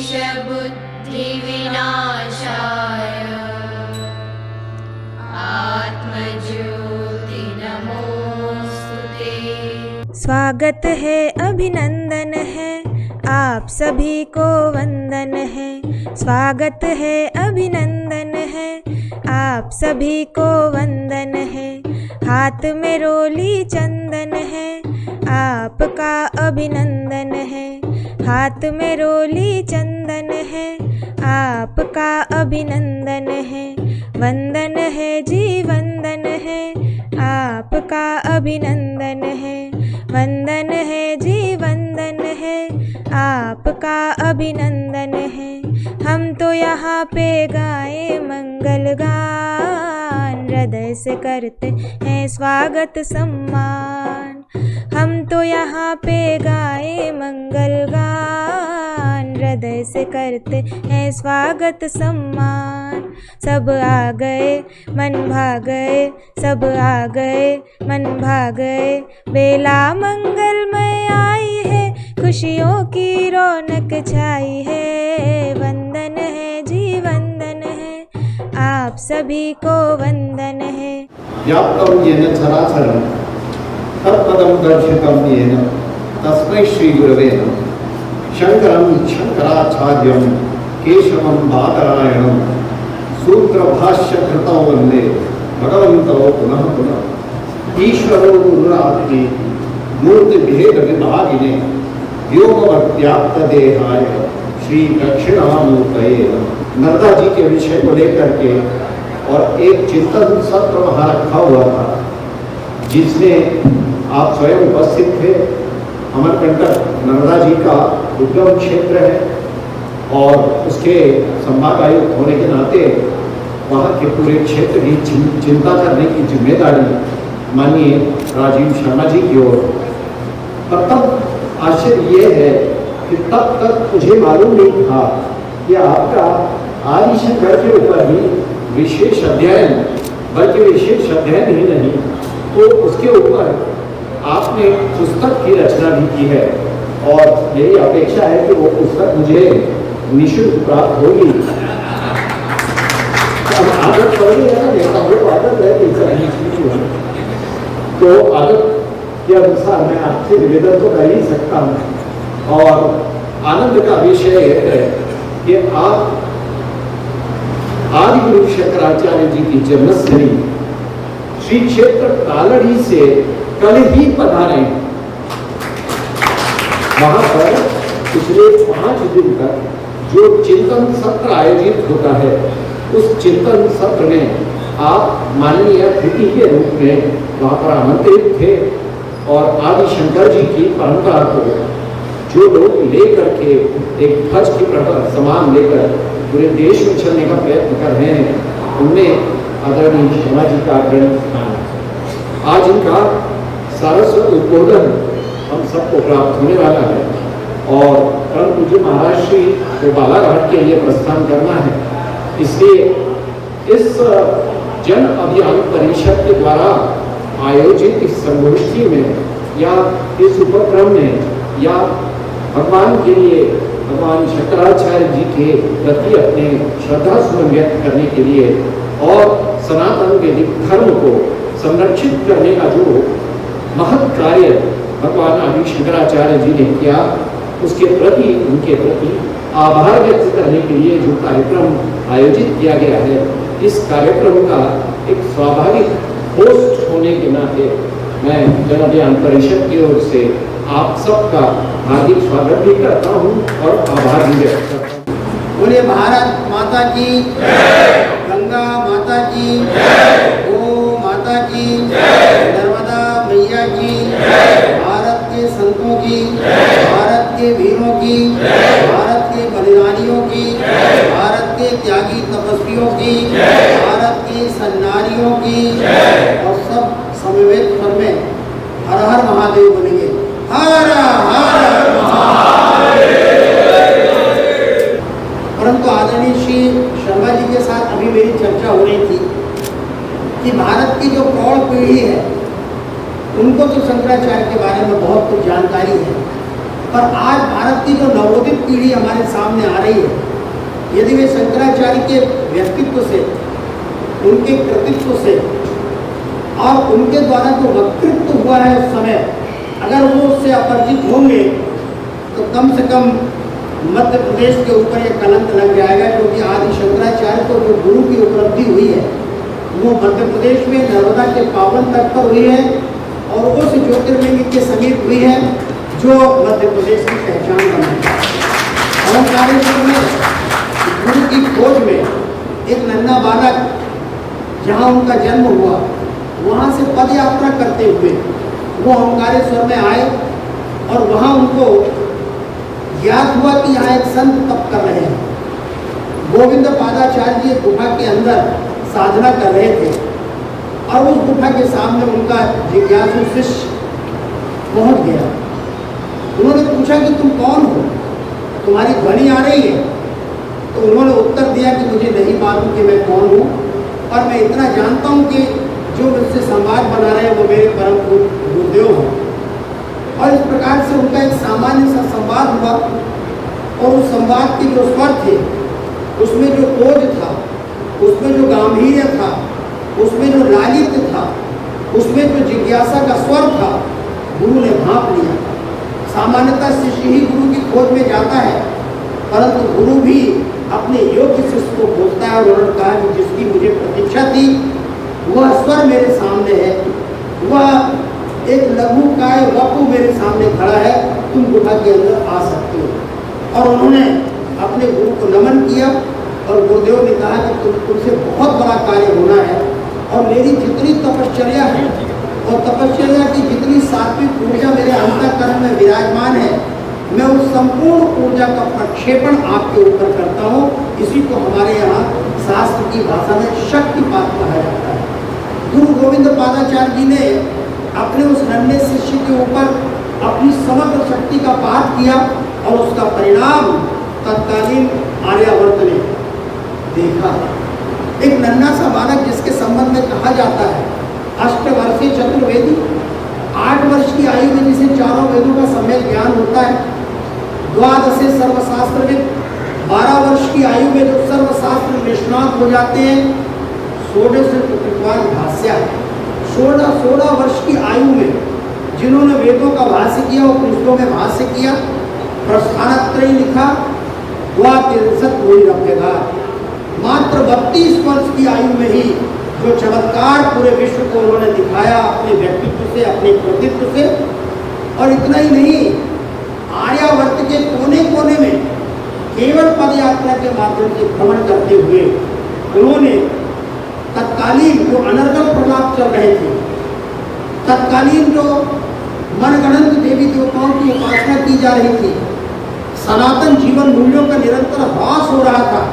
बुद्धिविनाशाय आत्मज्योति नमोस्तुते। स्वागत है, अभिनंदन है, आप सभी को वंदन है। स्वागत है, अभिनंदन है, आप सभी को वंदन है। हाथ में रोली चंदन है, आपका अभिनंदन है। हाथ में रोली चंदन है, आपका अभिनंदन है। वंदन है जी वंदन है, आपका अभिनंदन है। वंदन है जी वंदन है, आपका अभिनंदन है। हम तो यहाँ पे गाए मंगल गान, हृदय से करते हैं स्वागत सम्मान। हम तो यहाँ पे गाए मंगल गान, हृदय से करते हैं स्वागत सम्मान। सब आ गए मन भा गए, सब आ गए मन भा गए। बेला मंगलमय आई है, खुशियों की रौनक छाई है। वंदन है जी वंदन है, आप सभी को वंदन है। व्याप्तं येन चराचरं तत्पदं दर्शितं येन तस्मै श्रीगुरवे नमः। शंकरं शंकराचार्यं केशवं बादरायणं सूत्रभाष्यकृतौ वन्दे भगवन्तौ पुनः पुनः। ईश्वरो गुरुरात्मे मूर्तिभेदविभागिने व्योमवद्व्याप्तदेहाय श्री दक्षिणामूर्तये नमः। नर्मदा जी के विषय को लेकर के और एक चिंतन सत्र वहाँ रखा हुआ था, जिसमें आप स्वयं उपस्थित थे। अमरकंटक नर्मदा जी का उद्गम क्षेत्र है और उसके संभाग आयुक्त होने के नाते वहाँ के पूरे क्षेत्र की चिंता करने की जिम्मेदारी माननीय राजीव शर्मा जी की ओर। पर तब आश्चर्य ये है कि तब तक मुझे मालूम नहीं था कि आपका आदि शंकर के ऊपर भी विशेष अध्ययन, बल्कि विशेष अध्ययन ही नहीं तो उसके ऊपर आपने पुस्तक की रचना भी की है और मेरी अपेक्षा है कि वो पुस्तक मुझे निःशुल्क प्राप्त होगी। अब आदत पड़ गई है ना, देखा वो आदत है कि तो आदत के अनुसार मैं आपसे निवेदन तो कर ही सकता हूँ। और आनंद का विषय है कि आप आदि गुरु शंकराचार्य जी की जन्मस्थली श्री क्षेत्र कालड़ी से कल ही पधारे। वहां पर पिछले 5 दिन तक जो चिंतन सत्र आयोजित होता है, उस चिंतन सत्र में आप माननीय अतिथि के रूप में वहां पर आमंत्रित थे और आदि शंकर जी की परंपरा को जो लोग लेकर के एक ध्वज की समान लेकर पूरे देश में चलने का प्रयत्न कर रहे हैं, उनमें आदरणीय शर्मा जी का अग्रणी स्थान। आज इनका सारस्वत उद्बोधन हम सबको प्राप्त होने वाला है और परम पूज्य महाराज श्री को बालाघाट के लिए प्रस्थान करना है। इसलिए इस जन अभियान परिषद के द्वारा आयोजित इस संगोष्ठी में या इस उपक्रम में या भगवान के लिए, भगवान शंकराचार्य जी के प्रति अपने श्रद्धा सुमन व्यक्त करने के लिए और सनातन वैदिक धर्म को संरक्षित करने का जो महत् कार्य भगवान आदि शंकराचार्य जी ने किया, उसके प्रति, उनके प्रति आभार व्यक्त करने के लिए जो कार्यक्रम आयोजित किया गया है, इस कार्यक्रम का एक स्वाभाविक होस्ट होने के नाते मैं जन अभियान परिषद की ओर से आप सबका हार्दिक स्वागत भी करता हूं और आभार भी व्यक्त करता हूं। बोले भारत माता की जय, गंगा माता की जय, गो माता की जय, नर्मदा मैया की जय, भारत के संतों की जय, भारत के वीरों की जय, भारत के बलिदानियों की जय, भारत के त्यागी तपस्वियों की जय, भारत की सन्नारियों की जय और सब समवेत स्वर में हर हर महादेव बोलेंगे। हर हर महादेव। परंतु आदरणीय श्री शर्मा जी के साथ अभी मेरी चर्चा हो रही थी कि भारत की जो प्रौढ़ पीढ़ी है, उनको तो शंकराचार्य के बारे में बहुत कुछ जानकारी है, पर आज भारत की जो नवोदित पीढ़ी हमारे सामने आ रही है, यदि वे शंकराचार्य के व्यक्तित्व से, उनके कृतित्व से और उनके द्वारा जो वक्तृत्व हुआ है उस समय, अगर वो उससे अपरिचित होंगे तो कम से कम मध्य प्रदेश के ऊपर यह कलंक लग जाएगा, क्योंकि आदि शंकराचार्य को जो गुरु की उपलब्धि हुई है वो मध्य प्रदेश में नर्मदा के पावन तट पर हुई है और उस ज्योतिर्लिंग के समीप हुई है जो मध्य प्रदेश की पहचान बनाई। ओंकारेश्वर में गुरु की खोज में एक नन्हा बालक, जहाँ उनका जन्म हुआ, वहाँ से पद यात्रा करते हुए वो ओंकारेश्वर में आए और वहाँ उनको ज्ञात हुआ कि यहाँ एक संत तप कर रहे हैं। गोविंद पादाचार्य जी गुफा के अंदर साधना कर रहे थे और उस गुफा के सामने उनका जिज्ञासु शिष्य पहुंच गया। उन्होंने पूछा कि तुम कौन हो, तुम्हारी ध्वनि आ रही है? तो उन्होंने उत्तर दिया कि मुझे नहीं मालूम कि मैं कौन हूँ, और मैं इतना जानता हूँ कि जो मुझसे संवाद बना रहे हैं वो मेरे परम गुरुदेव हैं। और इस प्रकार से उनका एक सामान्य सा संवाद हुआ और उस संवाद के जो स्वर थे, उसमें जो ओज था, उसमें जो गांभीर्य था, उसमें जो लालित्य था, उसमें जो जिज्ञासा का स्वर था, गुरु ने भांप लिया। सामान्यतः शिष्य ही गुरु की खोज में जाता है, परंतु गुरु भी अपने योग्य शिष्य को खोजता है। और उन्होंने कहा कि जिसकी मुझे प्रतीक्षा थी वह स्वर मेरे सामने है, वह एक लघु काय वपु मेरे सामने खड़ा है, तुम गुफा के अंदर आ सकते हो। और उन्होंने अपने गुरु को नमन किया और गुरुदेव ने कहा कि तुमसे बहुत बड़ा कार्य होना है और मेरी जितनी तपश्चर्या है और तपश्चर्या की जितनी सात्विक ऊर्जा मेरे अंतःकरण में विराजमान है, मैं उस संपूर्ण ऊर्जा का प्रक्षेपण आपके ऊपर करता हूँ। इसी को हमारे यहाँ शास्त्र की भाषा में शक्तिपात कहा जाता है। गुरु गोविंद पादाचार्य जी ने अपने उस नन्हे शिष्य के ऊपर अपनी समग्र शक्ति का पाठ किया और उसका परिणाम तत्कालीन आर्यावर्त ने देखा। एक नन्हा सा बालक जिसके संबंध में कहा जाता है अष्टवर्षीय चतुर्वेदी, 8 वर्ष की आयु में जिसे चारों वेदों का सम्यक ज्ञान होता है, 12 सर्वशास्त्रविद, 12 वर्ष की आयु में जो सर्वशास्त्र निष्णात हो जाते हैं, 16 भाष्या, 16 वर्ष की आयु में जिन्होंने वेदों का भाष्य किया, उपनिषदों में भाष्य किया, प्रस्थानत्रयी लिखा, वह 63 कोई रखेगा। मात्र 32 वर्ष की आयु में ही जो चमत्कार पूरे विश्व को उन्होंने दिखाया अपने व्यक्तित्व से, अपने कृतित्व से। और इतना ही नहीं, आर्यावर्त के कोने कोने में केवल पद यात्रा के माध्यम से भ्रमण करते हुए उन्होंने तत्कालीन जो अनर्गल प्रलाप चल रहे थे, तत्कालीन जो मनगणंत देवी देवताओं की उपासना की जा रही थी, सनातन जीवन मूल्यों का निरंतर ह्रास हो रहा था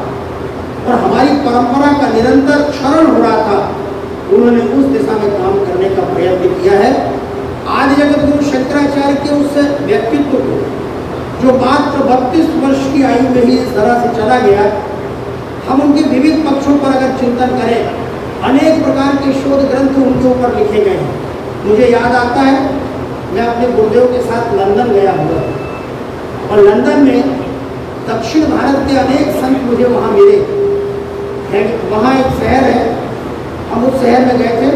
और हमारी परंपरा का निरंतर क्षरण हो रहा था, उन्होंने उस दिशा में काम करने का प्रयत्न किया है। आदि जगत गुरु शंकराचार्य के उस व्यक्तित्व को जो मात्र 32 वर्ष की आयु में ही इस तरह से चला गया, हम उनके विविध पक्षों पर अगर चिंतन करें, अनेक प्रकार के शोध ग्रंथ उनके ऊपर लिखे गए हैं। मुझे याद आता है, मैं अपने गुरुदेव के साथ लंदन गया हुआ और लंदन में दक्षिण भारत के अनेक संत मुझे वहाँ मिले। वहाँ एक शहर है, हम उस शहर में गए थे,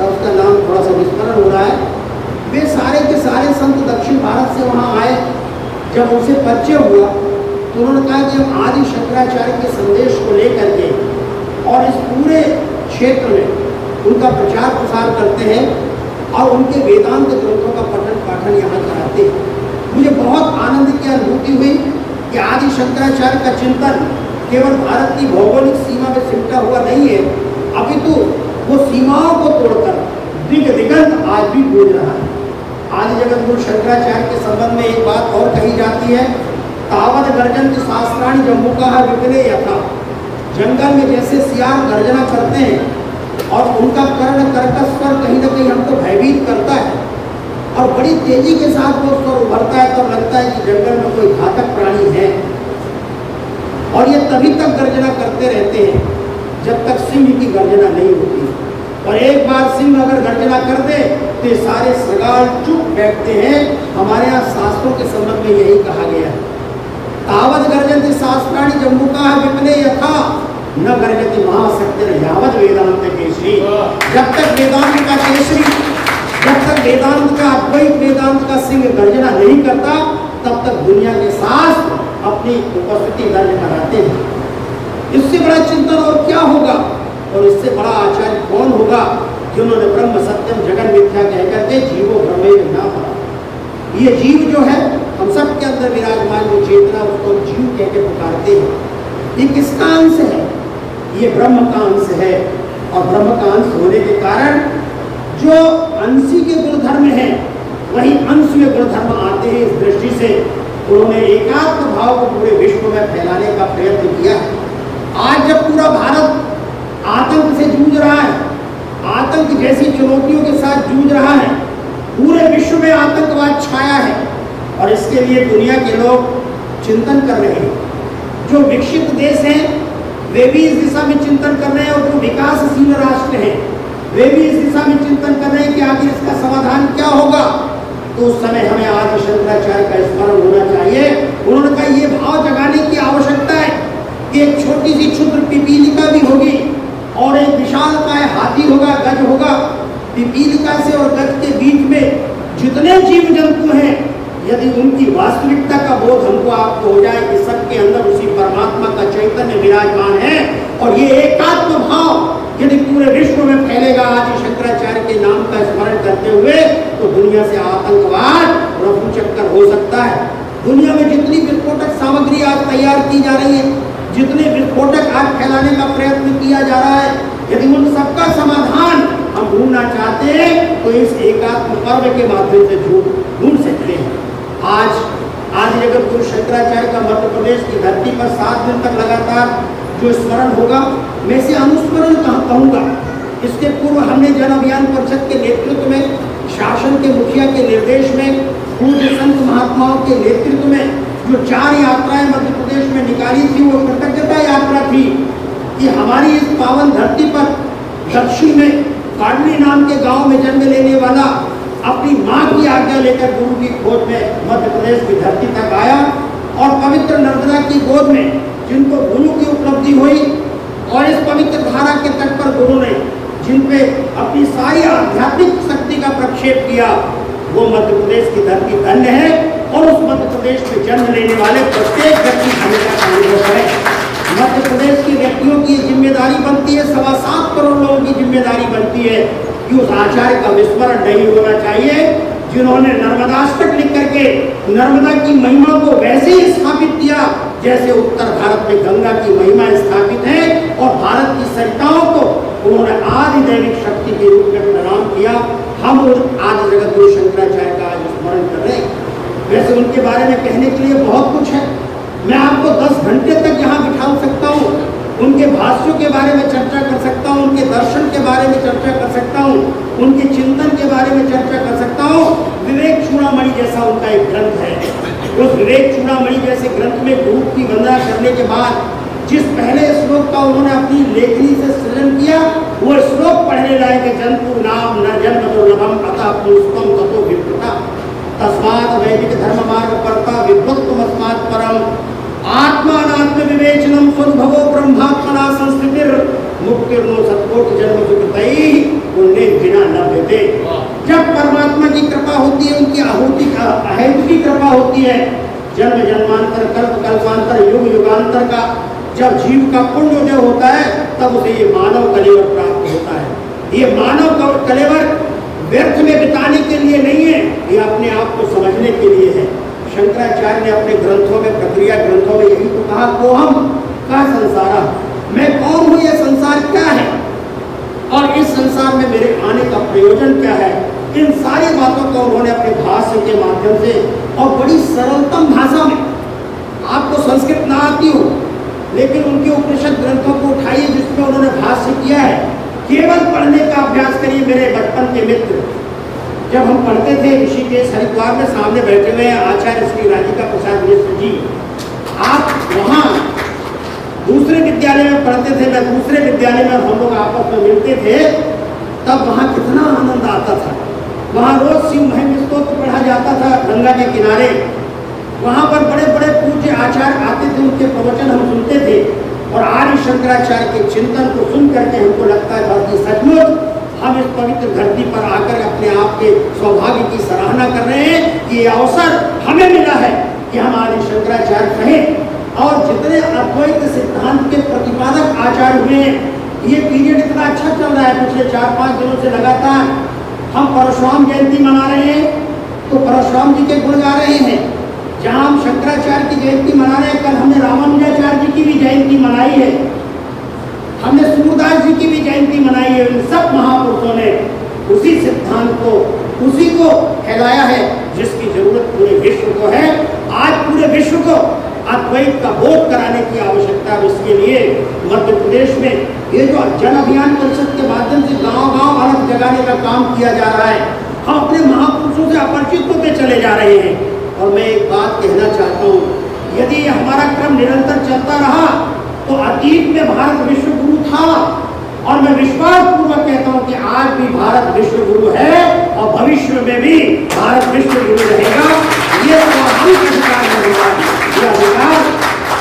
उसका नाम थोड़ा सा विस्मरण हो रहा है। वे सारे के सारे संत दक्षिण भारत से वहाँ आए। जब उनसे परिचय हुआ तो उन्होंने कहा कि हम आदि शंकराचार्य के संदेश को लेकर के और इस पूरे क्षेत्र में उनका प्रचार प्रसार करते हैं और उनके वेदांत ग्रंथों का पठन पाठन यहाँ कराते हैं। मुझे बहुत आनंद की अनुभूति हुई कि आदि शंकराचार्य का चिंतन केवल भारत की भौगोलिक सीमा में सिमटा हुआ नहीं है, अपितु वो सीमाओं को तोड़कर दिग दिगंत आज भी गूंज रहा है। आदि जगत गुरु शंकराचार्य के संबंध में एक बात और कही जाती है, तावत गर्जन शास्त्राणी जम्मुका विपिने यथा। जंगल में जैसे सियार गर्जना करते हैं और उनका कर्ण कर्कश स्वर कहीं न कहीं हमको भयभीत करता है और बड़ी तेजी के साथ वो स्वर उभरता है, तो लगता है कि जंगल में कोई घातक प्राणी है। और ये तभी तक गर्जना करते रहते हैं जब तक सिंह की गर्जना नहीं होती। और एक बार सिंह अगर गर्जना कर दे तो ये सारे सगाल चुप बैठते हैं। हमारे यहाँ शास्त्रों के संबंध में यही कहा गया है, तावत गर्जन्ति शास्त्राणि जम्बुकाः विपले यथा न गर्जति महाशक्तिर् यावत् वेदांत केसरी। जब तक वेदांत का केसरी, जब तक वेदांत का अद्वैत वेदांत का सिंह गर्जना नहीं करता, तब तक दुनिया के शास्त्र अपनी उपस्थिति दर्ज कराते हैं। इससे बड़ा चिंतन और क्या होगा, और इससे बड़ा आचार्य कौन होगा जिन्होंने ब्रह्म सत्यम जगन मिथ्या कहकर के जीवो ब्रह्मेण न पड़ा। ये जीव जो है हम सब के अंदर विराजमान जो चेतना, उसको जीव कह के पुकारते हैं। ये किसका अंश है? ये ब्रह्म का अंश है। और ब्रह्म का अंश होने के कारण जो अंशी के गुणधर्म हैं वही अंश में गुणधर्म आते हैं। इस दृष्टि से उन्होंने एकात्म भाव को पूरे विश्व में फैलाने का प्रयत्न किया है। आज जब पूरा भारत आतंक से जूझ रहा है, आतंक जैसी चुनौतियों के साथ जूझ रहा है, पूरे विश्व में आतंकवाद छाया है और इसके लिए दुनिया के लोग चिंतन कर रहे हैं। जो विकसित देश हैं वे भी इस दिशा में चिंतन कर रहे हैं और जो विकासशील राष्ट्र हैं वे भी इस दिशा में चिंतन कर रहे हैं कि आखिर इसका समाधान क्या होगा। तो उस समय हमें आदि शंकराचार्य का स्मरण होना चाहिए। उन्होंने कहा ये भाव जगाने की आवश्यकता है कि एक छोटी सी क्षुद्र पिपीलिका भी होगी और एक विशालकाय हाथी होगा, गज होगा। पिपीलिका से और गज के बीच में जितने जीव जंतु हैं, यदि उनकी वास्तविकता का बोध हमको आपको हो जाए कि सबके अंदर उसी परमात्मा का चैतन्य विराजमान है और ये एकात्म भाव यदि पूरे विश्व में फैलेगा आदि शंकराचार्य के नाम का स्मरण करते हुए, तो दुनिया से आतंकवाद रफू चक्कर हो सकता है। दुनिया में जितनी विस्फोटक सामग्री आज तैयार की जा रही है, जितने विस्फोटक आज फैलाने का प्रयत्न किया जा रहा है, यदि उन सबका समाधान हम ढूंढना चाहते हैं तो इस एकात्म पर्व के माध्यम से ढूंढ सकते हैं। आज जगत गुरु शंकराचार्य का मध्य प्रदेश की धरती पर 7 दिन तक लगातार जो स्मरण होगा, मैं इसे अनुस्मरण कहूँगा। इसके पूर्व हमने जन अभियान परिषद के नेतृत्व में, शासन के मुखिया के निर्देश में, पूज्य संत महात्माओं के नेतृत्व में जो 4 यात्राएं मध्य प्रदेश में निकाली थी, वो कृतज्ञता यात्रा थी कि हमारी इस पावन धरती पर दक्षिण में काडली नाम के गांव में जन्म लेने वाला अपनी मां की आज्ञा लेकर गुरु की खोज में मध्य प्रदेश की धरती तक आया और पवित्र नर्मदा की गोद में जिनको गुरु की उपलब्धि हुई और इस पवित्र धारा के तट पर गुरु ने जिन पे अपनी सारी आध्यात्मिक शक्ति का प्रक्षेप किया, वो मध्य प्रदेश की धरती धन्य है और उस मध्य प्रदेश में जन्म लेने वाले प्रत्येक व्यक्ति भूमिका का अनुभव है। मध्य प्रदेश के व्यक्तियों की जिम्मेदारी बनती है, 7.25 करोड़ लोगों की जिम्मेदारी बनती है कि उस आचार्य का विस्मरण नहीं होना चाहिए जिन्होंने नर्मदाष्टक लिख करके नर्मदा की महिमा को वैसे ही स्थापित किया जैसे उत्तर भारत में गंगा की महिमा स्थापित है और भारत की सरिताओं को उन्होंने आदि दैविक शक्ति के रूप में प्रणाम किया। हम आदि जगत गुरु शंकराचार्य का आज स्मरण कर रहे हैं। वैसे उनके बारे में कहने के लिए बहुत कुछ है, मैं आपको 10 घंटे तक यहाँ बिठा सकता हूँ, उनके भाष्यों के बारे में चर्चा कर सकता हूँ, उनके दर्शन के बारे में चर्चा कर सकता हूँ, उनके चिंतन के बारे में चर्चा कर सकता हूँ। विवेक चूड़ामणि जैसा उनका एक ग्रंथ है, उस विवेक चूड़ामणि जैसे ग्रंथ में गुरु की वंदना करने के बाद जिस पहले श्लोक का उन्होंने अपनी लेखनी से सृजन किया, वो श्लोक पढ़ने लायक जंतु नाम न जन्म दुर्लभम अतः पुष्पम ततो विप्रता तस्मात् वैदिक धर्म मार्ग परता विद्वत्तम अस्मात् परम आत्मानात्म विवेचनम स्वनुभवो ब्रह्मात्मना संस्कृतिर मुक्तिर्नो सत्कोटि जन्म सुकृतैः पुण्य बिना लभ्यते। जब परमात्मा की कृपा होती है, उनकी आहुति अहेतु की कृपा होती है, जन्म जन्मांतर कल्प कल्पांतर युग युगांतर का जब जीव का पुण्योदय होता है तब उसे ये मानव कलेवर प्राप्त होता है। ये मानव कलेवर व्यर्थ में बिताने के लिए नहीं है, ये अपने आप को समझने के लिए है। शंकराचार्य ने अपने ग्रंथों में, प्रक्रिया ग्रंथों में यही तो कहा, को हम का संसारा, मैं कौन हूँ, यह संसार क्या है और इस संसार में मेरे आने का प्रयोजन क्या है। इन सारी बातों को उन्होंने अपने भाष्य के माध्यम से और बड़ी सरलतम भाषा में, आपको संस्कृत ना आती हो लेकिन उनके उपनिषद ग्रंथों को उठाइए जिसमें उन्होंने भाष्य किया है, केवल पढ़ने का अभ्यास करिए। मेरे बचपन के मित्र जब हम पढ़ते थे ऋषिकेश हरिद्वार में, सामने बैठे हुए आचार्य श्री राधिका प्रसाद मिश्र जी, आप वहाँ दूसरे विद्यालय में पढ़ते थे, मैं दूसरे विद्यालय में, हम लोग आपस में मिलते थे, तब वहाँ कितना आनंद आता था। वहाँ रोज शिव महिम स्तोत्र पढ़ा जाता था गंगा के किनारे। वहाँ पर बड़े बड़े पूज्य आचार्य आते थे, उनके प्रवचन हम सुनते थे और आर्य शंकराचार्य के चिंतन को सुन करके हमको लगता है कि सचमुच हम इस पवित्र धरती पर आकर अपने आप के सौभाग्य की सराहना कर रहे हैं कि ये अवसर हमें मिला है कि हम आर्य शंकराचार्य सहित और जितने अद्वैत सिद्धांत के प्रतिपादक आचार्य हुए हैं, ये पीरियड इतना अच्छा चल रहा है। पिछले 4-5 दिनों से लगातार हम परशुराम जयंती मना रहे हैं, तो परशुराम जी के गुण गा रहे हैं। जहाँ हम शंकराचार्य की जयंती मना रहे हैं, कल हमने रामानुजाचार्य जी की भी जयंती मनाई है, हमने सूरदास जी की भी जयंती मनाई है। इन सब महापुरुषों ने उसी सिद्धांत को, उसी को फैलाया है जिसकी जरूरत पूरे विश्व को है। आज पूरे विश्व को अद्वैत का बोध कराने की आवश्यकता है। इसके लिए मध्य प्रदेश में ये जो जन अभियान परिषद के माध्यम से गांव-गांव अलग जगाने का काम किया जा रहा है, हम अपने महापुरुषों से अपरिचित होते चले जा रहे हैं। और मैं एक बात कहना चाहता हूँ, यदि हमारा क्रम निरंतर चलता रहा तो अतीत में भारत विश्व गुरु था, और मैं विश्वास पूर्वक कहता हूँ कि आज भी भारत विश्व गुरु है और भविष्य में भी भारत विश्व गुरु रहेगा। ये अधिकार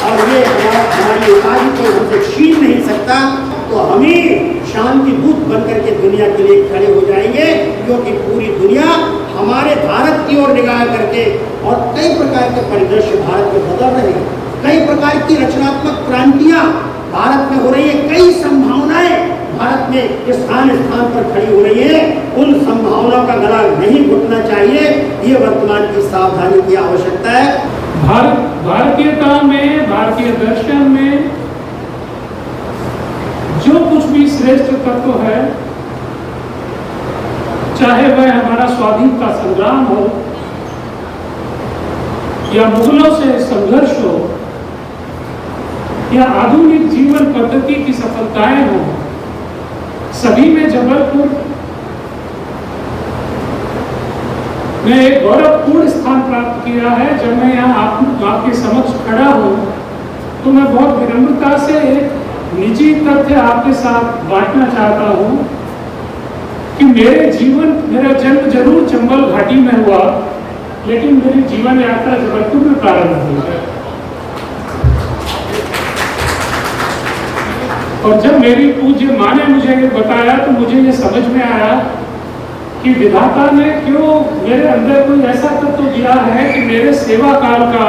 और ये हमारी उपाधि को हमसे छीन नहीं सकता। तो हम ही शांति दूत बनकर के दुनिया के लिए खड़े हो जाएंगे, क्योंकि पूरी दुनिया हमारे भारत की ओर निगाह करके, और कई प्रकार के परिदृश्य भारत में बदल रहे हैं, कई प्रकार की रचनात्मक क्रांतियां भारत में हो रही है, कई संभावनाएं भारत में स्थान स्थान पर खड़ी हो रही है। उन संभावनाओं का गला नहीं घुटना चाहिए, ये वर्तमान की सावधानी की आवश्यकता है। भारतीयता में, भारतीय दर्शन में जो कुछ भी श्रेष्ठ तत्व है, चाहे वह हमारा स्वाधीनता संग्राम हो या मुगलों से संघर्ष हो या आधुनिक जीवन पद्धति की सफलताएं हो, सभी में जबलपुर ने एक गौरवपूर्ण स्थान प्राप्त किया है। जब मैं यहाँ आपके समक्ष खड़ा हूँ तो मैं बहुत विनम्रता से एक निजी तथ्य आपके साथ बांटना चाहता हूँ कि मेरा जन्म जरूर चंबल घाटी में हुआ, लेकिन मेरी जीवन यात्रा जबलपुर में प्रारंभ हुई है। और जब मेरी पूज्य माँ ने मुझे ये बताया तो मुझे ये समझ में आया कि विधाता ने क्यों मेरे अंदर कोई ऐसा तत्व दिया है कि मेरे सेवा काल का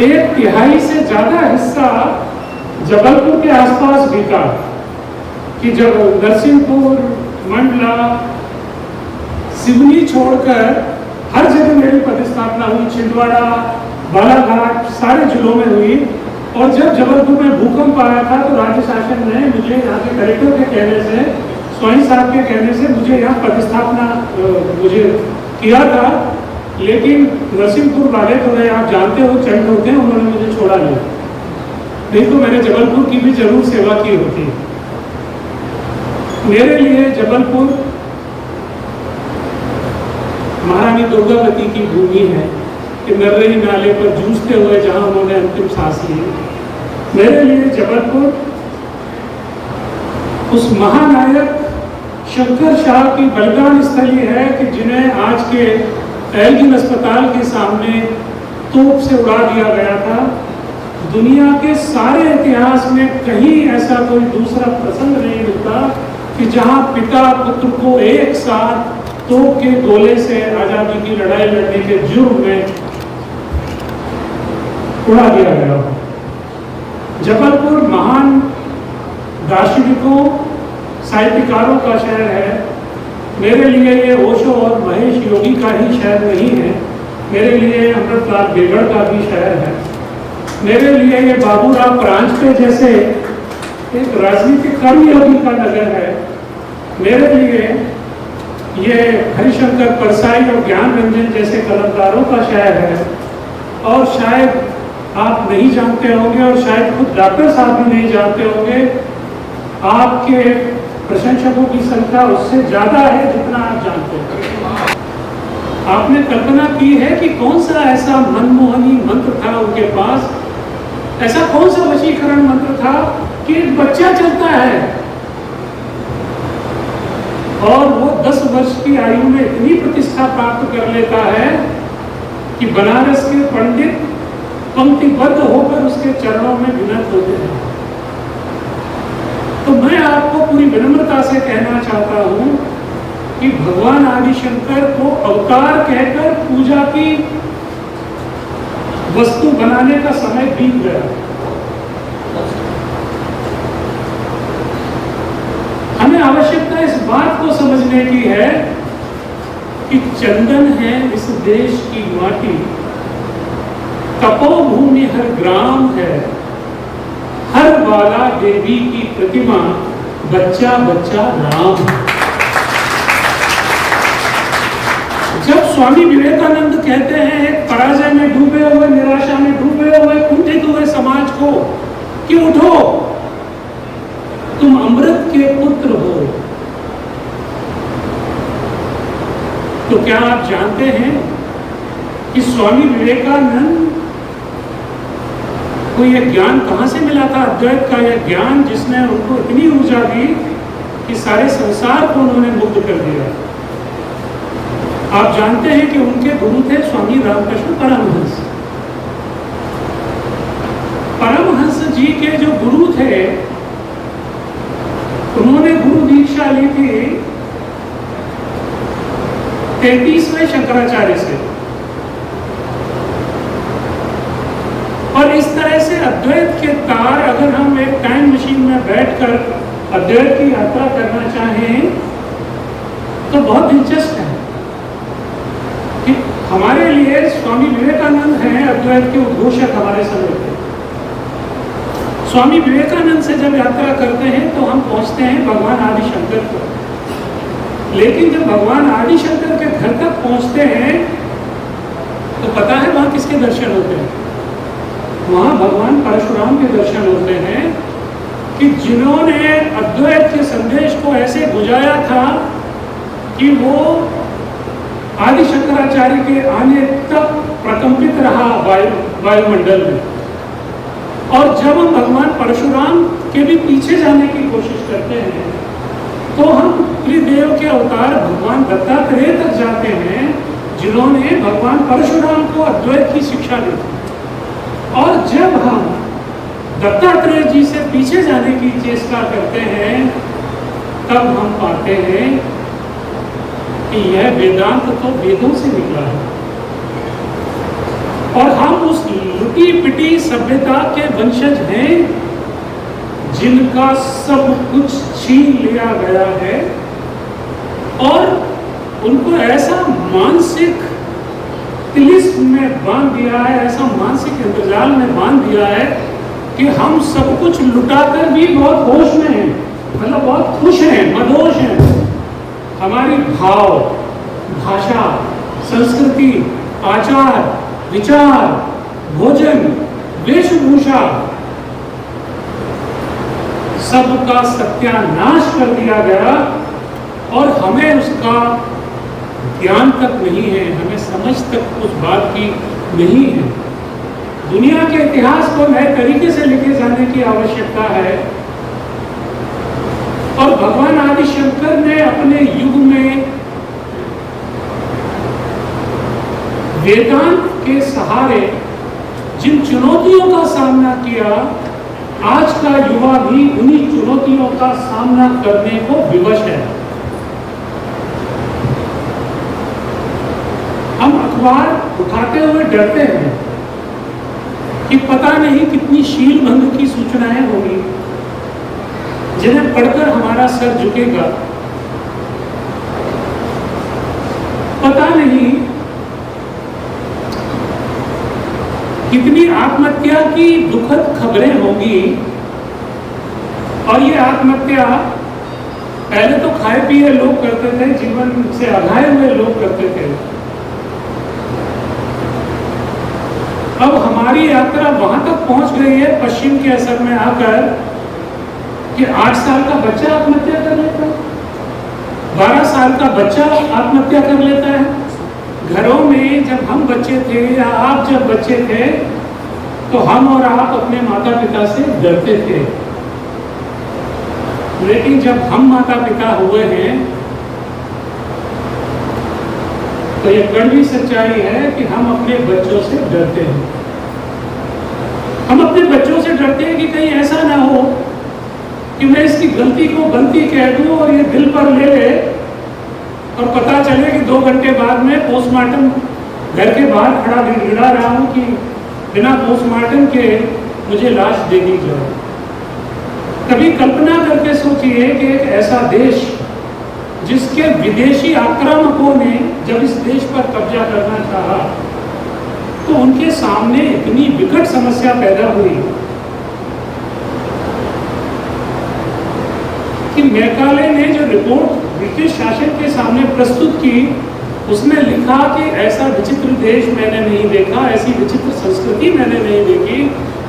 1/3 से ज्यादा हिस्सा जबलपुर के आसपास बीता। कि जब नरसिंहपुर, मंडला, सिवनी छोड़कर हर जगह मेरी प्रतिस्थापना हुई, छिंदवाड़ा, बालाघाट सारे जिलों में हुई। और जब जबलपुर में भूकंप आया था तो राज्य शासन ने मुझे यहाँ के कलेक्टर के कहने से, स्वाइन साहब के कहने से मुझे यहाँ प्रतिस्थापना मुझे किया था। लेकिन नरसिंहपुर वाले तो आप जानते हो चंड होते हैं, उन्होंने मुझे छोड़ा नहीं तो मैंने जबलपुर की भी जरूर सेवा की होती। मेरे लिए जबलपुर महारानी दुर्गावती की भूमि है कि नर्मदा नाले पर जूझते हुए जहां उन्होंने अंतिम सांस ली। मेरे लिए जबलपुर उस महानायक शंकर शाह की बलिदान स्थली है कि जिन्हें आज के एल्गिन अस्पताल के सामने तोप से उड़ा दिया गया था। दुनिया के सारे इतिहास में कहीं ऐसा कोई दूसरा प्रसंग नहीं मिलता कि जहां पिता पुत्र को एक साथ तोप के गोले से आजादी की लड़ाई लड़ने के जुर्म में उड़ा दिया गया। जबलपुर महान दार्शनिकों, साहित्यकारों का शहर है। मेरे लिए ये ओशो और महेश योगी का ही शहर नहीं है, मेरे लिए अमृतलाल बेगड़ का भी शहर है। मेरे लिए ये बाबूराव परांजपे जैसे एक राजनीतिक कर्मयोगी का नगर है। मेरे लिए ये हरिशंकर परसाई और ज्ञान रंजन जैसे कलमकारों का शहर है। और शायद आप नहीं जानते होंगे और शायद खुद डॉक्टर साहब भी नहीं जानते होंगे, आपके प्रशंसकों की संख्या उससे ज्यादा है जितना आप जानते हैं। आपने कल्पना की है कि कौन सा ऐसा मनमोहनी मंत्र था उनके पास, ऐसा कौन सा वशीकरण मंत्र था कि एक बच्चा चलता है और वो 10 वर्ष की आयु में इतनी प्रतिष्ठा प्राप्त कर लेता है कि बनारस के पंडित पंक्तिबद्ध होकर उसके चरणों में विनत होते हैं। तो मैं आपको पूरी विनम्रता से कहना चाहता हूं कि भगवान आदिशंकर को अवतार कहकर पूजा की वस्तु बनाने का समय बीत गया। हमें आवश्यकता इस बात को समझने की है कि चंदन है इस देश की माटी, तपोभूमि हर ग्राम है, हर वाला देवी की प्रतिमा, बच्चा बच्चा राम। जब स्वामी विवेकानंद कहते हैं एक पराजय में डूबे हुए, निराशा में डूबे हुए, कुंठित हुए समाज को कि उठो, तुम अमृत के पुत्र हो, तो क्या आप जानते हैं कि स्वामी विवेकानंद को यह ज्ञान कहां से मिला था? अद्वैत का यह ज्ञान जिसने उनको इतनी ऊर्जा दी कि सारे संसार को उन्होंने मुक्त कर दिया। आप जानते हैं कि उनके गुरु थे स्वामी रामकृष्ण परमहंस। परमहंस जी के जो गुरु थे, उन्होंने गुरु दीक्षा ली थी 33वें शंकराचार्य से। और इस तरह से अद्वैत के तार, अगर हम एक टाइम मशीन में बैठकर अद्वैत की यात्रा करना चाहें तो बहुत दिलचस्प है कि हमारे लिए स्वामी विवेकानंद हैं अद्वैत के उद्घोषक हमारे समय के। स्वामी विवेकानंद से जब यात्रा करते हैं तो हम पहुंचते हैं भगवान आदिशंकर को। लेकिन जब भगवान आदिशंकर के घर तक पहुंचते हैं तो पता है वहां किसके दर्शन होते हैं? वहां भगवान परशुराम के दर्शन होते हैं कि जिन्होंने अद्वैत के संदेश को ऐसे बुझाया था कि वो आदि शंकराचार्य के आने तक प्रकंपित रहा वायुमंडल में। और जब हम भगवान परशुराम के भी पीछे जाने की कोशिश करते हैं तो हम त्रिदेव के अवतार भगवान दत्तात्रेय तक जाते हैं, जिन्होंने भगवान परशुराम को अद्वैत की शिक्षा दी थी। और जब हम दत्तात्रेय जी से पीछे जाने की चेष्टा करते हैं तब हम पाते हैं कि यह वेदांत तो वेदों से निकला है और हम उस लुटी पिटी सभ्यता के वंशज हैं जिनका सब कुछ छीन लिया गया है और उनको ऐसा मानसिक तिलिस्म में बांध दिया है, ऐसा मानसिक इंतजाल में बांध दिया है कि हम सब कुछ लुटाकर भी बहुत होश में हैं, मतलब बहुत खुश हैं, मदहोश हैं। हमारी भाव, भाषा, संस्कृति, आचार, विचार, भोजन, वेशभूषा, सबका सत्यानाश कर दिया गया और हमें उसका ज्ञान तक नहीं है, हमें समझ तक उस बात की नहीं है। दुनिया के इतिहास को नए तरीके से लिखे जाने की आवश्यकता है और भगवान आदिशंकर ने अपने युग में वेदांत के सहारे जिन चुनौतियों का सामना किया, आज का युवा भी उन्हीं चुनौतियों का सामना करने को विवश है। हम अखबार उठाते हुए डरते हैं कि पता नहीं कितनी शील भंग की सूचनाएं होंगी जिन्हें पढ़कर हमारा सर झुकेगा। पता नहीं कितनी आत्महत्या की दुखद खबरें होंगी और ये आत्महत्या पहले तो खाए पिए लोग करते थे, जीवन से अघाए हुए लोग करते थे। अब हमारी यात्रा वहां तक पहुंच गई है पश्चिम के असर में आकर कि 8 साल का बच्चा आत्महत्या कर लेता है, 12 साल का बच्चा आत्महत्या कर लेता है। घरों में जब हम बच्चे थे या आप जब बच्चे थे तो हम और आप अपने माता पिता से डरते थे, लेकिन जब हम माता पिता हुए हैं तो ये कड़वी सच्चाई है कि हम अपने बच्चों से डरते हैं। हम अपने बच्चों से डरते हैं कि कहीं ऐसा ना हो कि मैं इसकी गलती को गलती कह दूं और ये दिल पर ले ले और पता चले कि 2 घंटे बाद में पोस्टमार्टम घर के बाहर खड़ा गिड़गिड़ा रहा हूं कि बिना पोस्टमार्टम के मुझे लाश दे दी जाए। कभी कल्पना करके सोचिए कि एक ऐसा देश जिसके विदेशी आक्रामकों ने जब इस देश पर कब्जा करना चाहा तो उनके सामने इतनी विकट समस्या पैदा हुई कि मैकाले ने जो रिपोर्ट ब्रिटिश शासन के सामने प्रस्तुत की उसमें लिखा कि ऐसा विचित्र देश मैंने नहीं देखा, ऐसी विचित्र संस्कृति मैंने नहीं देखी।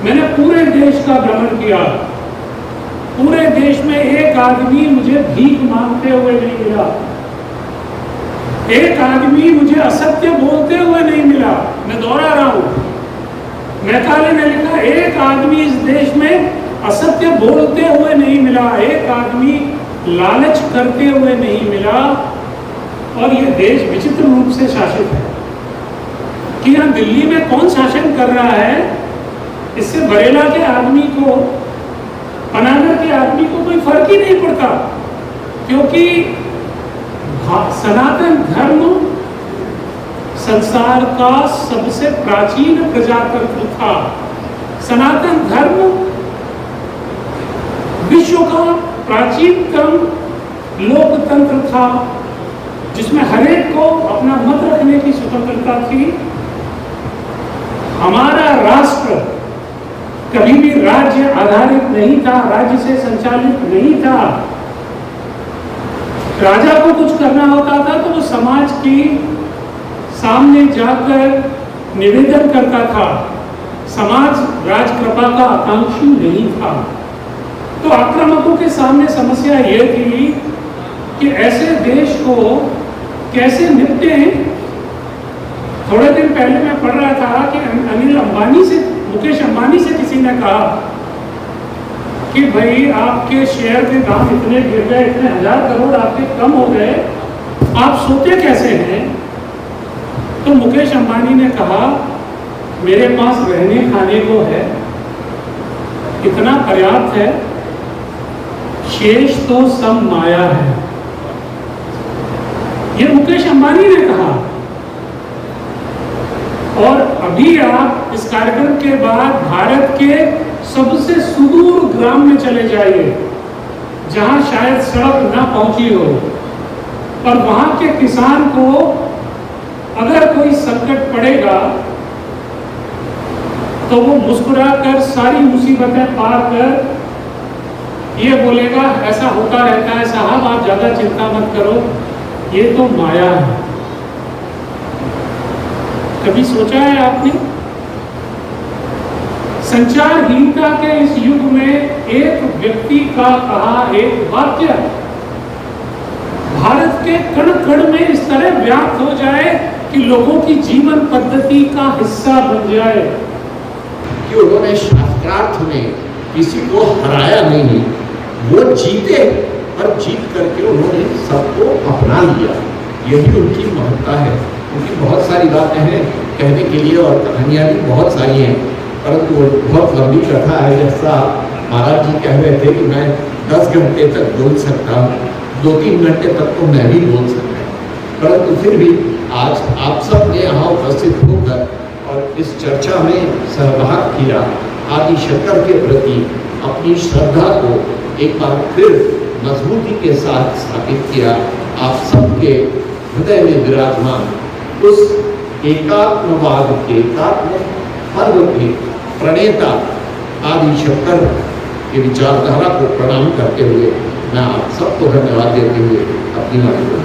मैंने पूरे देश का भ्रमण किया, पूरे देश में एक आदमी मुझे भीख मांगते हुए नहीं मिला, एक आदमी मुझे असत्य बोलते हुए नहीं मिला। मैं दोहरा रहा हूं, मैकाले ने लिखा एक आदमी इस देश में असत्य बोलते हुए नहीं मिला, एक आदमी लालच करते हुए नहीं मिला। और ये देश विचित्र रूप से शासित है कि यहाँ दिल्ली में कौन शासन कर रहा है इससे बरेला के आदमी को, पनागर के आदमी को कोई फर्क ही नहीं पड़ता, क्योंकि सनातन धर्म संसार का सबसे प्राचीन प्रजातंत्र था। सनातन धर्म विश्व का प्राचीनतम लोकतंत्र था जिसमें हर एक को अपना मत रखने की स्वतंत्रता थी। हमारा राष्ट्र कभी भी राज्य आधारित नहीं था, राज्य से संचालित नहीं था। राजा को कुछ करना होता था तो वो समाज की सामने जाकर निवेदन करता था, समाज राजकृपा का आकांक्षी नहीं था। तो आक्रामकों के सामने समस्या यह थी कि ऐसे देश को कैसे निपटे। थोड़े दिन पहले मैं पढ़ रहा था कि अनिल अंबानी से, मुकेश अंबानी से किसी ने कहा कि भाई आपके शेयर के दाम इतने गिर गए, इतने 1000 करोड़ आपके कम हो गए, आप सोते कैसे हैं? तो मुकेश अंबानी ने कहा मेरे पास रहने खाने को है, इतना पर्याप्त है, शेष तो सब माया है। ये मुकेश अंबानी ने कहा। और अभी आप इस कार्यक्रम के बाद भारत के सबसे सुदूर ग्राम में चले जाइए जहां शायद सड़क ना पहुंची हो, और वहां के किसान को अगर कोई संकट पड़ेगा तो वो मुस्कुराकर सारी मुसीबतें पार कर ये बोलेगा ऐसा होता रहता है साहब, आप ज्यादा चिंता मत करो, ये तो माया है। कभी सोचा है आपने? संचारहीनता के इस युग में एक व्यक्ति का कहा एक वाक्य भारत के कण कण में इस तरह व्याप्त हो जाए कि लोगों की जीवन पद्धति का हिस्सा बन जाए कि उन्होंने शास्त्रार्थ में किसी को हराया नहीं, वो जीते और जीत करके उन्होंने सबको अपना लिया। यही उनकी महत्ता है। उनकी बहुत सारी बातें हैं कहने के लिए और कहानियाँ भी बहुत सारी हैं, परंतु वो बहुत लंबी कथा है। जैसा महाराज जी कह रहे थे कि मैं 10 घंटे तक बोल सकता हूँ, 2-3 घंटे तक तो मैं भी बोल सकता हूँ, परंतु फिर भी आज आप सब ने यहाँ उपस्थित होकर और इस चर्चा में सहभाग किया, आदि शंकर के प्रति अपनी श्रद्धा को एक बार फिर मजबूती के साथ स्थापित किया। आप सबके हृदय में विराजमान उस एकात्मवाद के, एकात्म पर्व के प्रणेता आदि शंकर के विचारधारा को प्रणाम करते हुए मैं आप सबको धन्यवाद देते हुए अपनी वाणी को